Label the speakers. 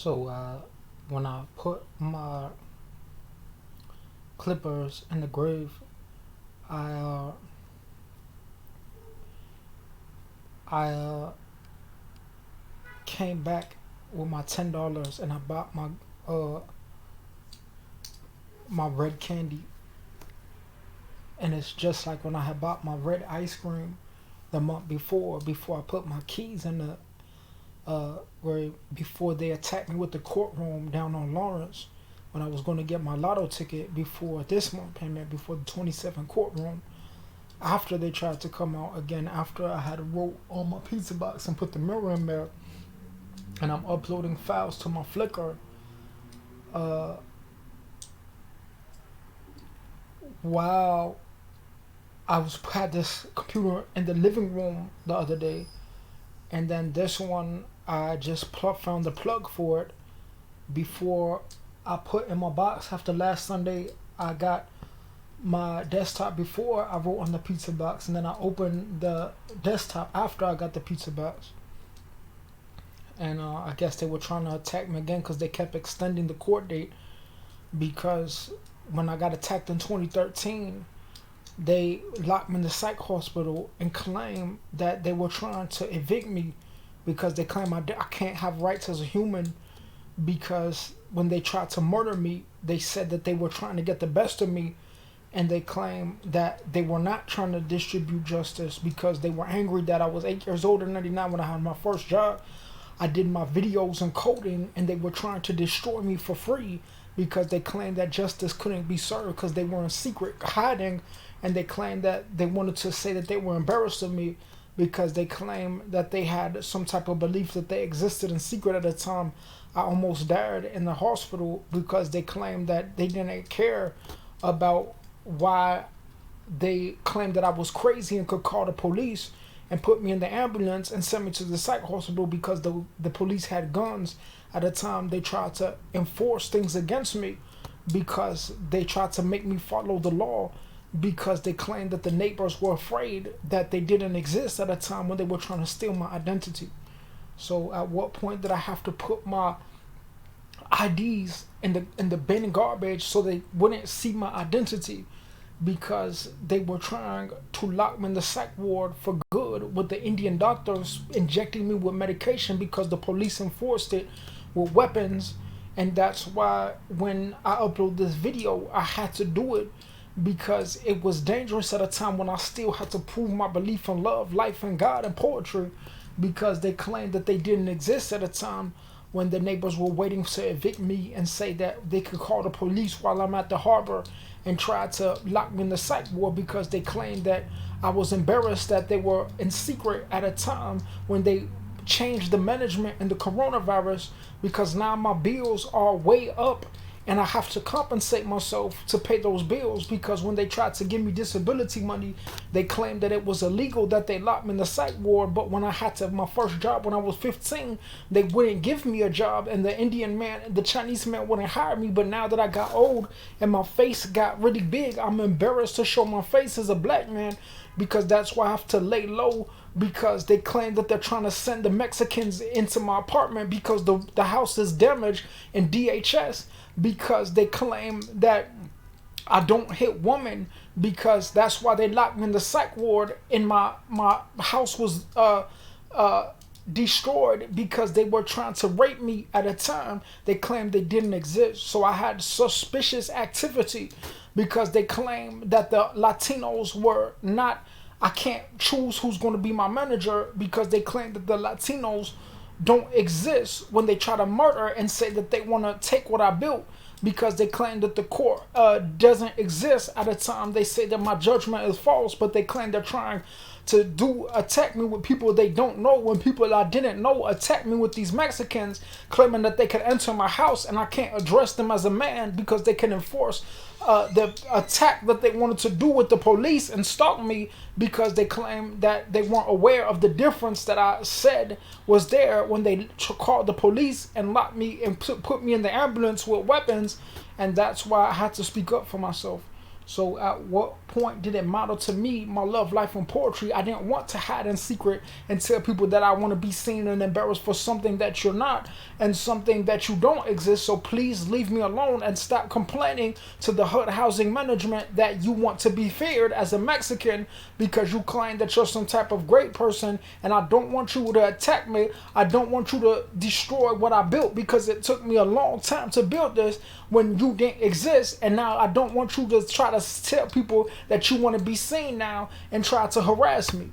Speaker 1: So when I put my clippers in the grave, I uh, I came back with my $10 and I bought uh my red candy, and it's just like when I had bought my red ice cream the month before I put my keys in the where before they attacked me with the courtroom down on Lawrence, when I was going to get my lotto ticket before this month payment, before the 27th courtroom, after they tried to come out again, after I had wrote on my pizza box and put the mirror in there, and I'm uploading files to my Flickr. uh while had this computer in the living room the other day, and then this one I just found the plug for it before I put in my box. After last Sunday, I got my desktop before I wrote on the pizza box, and then I opened the desktop after I got the pizza box. And I guess they were trying to attack me again because they kept extending the court date, because when I got attacked in 2013, they locked me in the psych hospital and claimed that they were trying to evict me because they claim I can't have rights as a human, because when they tried to murder me, they said that they were trying to get the best of me, and they claim that they were not trying to distribute justice because they were angry that I was 8 years old in 99 when I had my first job. I did my videos and coding, and they were trying to destroy me for free because they claimed that justice couldn't be served because they were in secret hiding, and they claimed that they wanted to say that they were embarrassed of me because they claimed that they had some type of belief that they existed in secret at the time. I almost died in the hospital because they claimed that they didn't care about why they claimed that I was crazy and could call the police and put me in the ambulance and send me to the psych hospital because the police had guns. At the time, they tried to enforce things against me because they tried to make me follow the law, because they claimed that the neighbors were afraid that they didn't exist at a time when they were trying to steal my identity. So at what point did I have to put my IDs in the bin and garbage so they wouldn't see my identity, because they were trying to lock me in the psych ward for good, with the Indian doctors injecting me with medication because the police enforced it with weapons. And that's why when I upload this video, I had to do it because it was dangerous at a time when I still had to prove my belief in love, life, and God and poetry, because they claimed that they didn't exist at a time when the neighbors were waiting to evict me and say that they could call the police while I'm at the harbor and try to lock me in the psych ward because they claimed that I was embarrassed that they were in secret at a time when they changed the management in the coronavirus, because now my bills are way up and I have to compensate myself to pay those bills, because when they tried to give me disability money, they claimed that it was illegal that they locked me in the psych ward. But when I had to have my first job when I was 15, they wouldn't give me a job, and the Chinese man wouldn't hire me. But now that I got old and my face got really big, I'm embarrassed to show my face as a black man, because that's why I have to lay low, because they claim that they're trying to send the Mexicans into my apartment because the house is damaged in DHS, because they claim that I don't hit women, because that's why they locked me in the psych ward, and my house was destroyed because they were trying to rape me at a time they claimed they didn't exist. So I had suspicious activity because they claimed that the Latinos were not, I can't choose who's going to be my manager, because they claim that the Latinos don't exist when they try to murder and say that they want to take what I built, because they claim that the court doesn't exist at a time. They say that my judgment is false, but they claim they're trying to attack me with people they don't know, when people I didn't know attack me with these Mexicans, claiming that they could enter my house and I can't address them as a man because they can enforce the attack that they wanted to do with the police and stalk me, because they claim that they weren't aware of the difference that I said was there when they called the police and locked me and put me in the ambulance with weapons. And that's why I had to speak up for myself, So at what point did it matter to me, my love life and poetry? I didn't want to hide in secret and tell people that I want to be seen and embarrassed for something that you're not and something that you don't exist. So please leave me alone and stop complaining to the HUD housing management that you want to be feared as a Mexican because you claim that you're some type of great person, and I don't want you to attack me. I don't want you to destroy what I built because it took me a long time to build this when you didn't exist, and now I don't want you to try to tell people that you want to be seen now and try to harass me.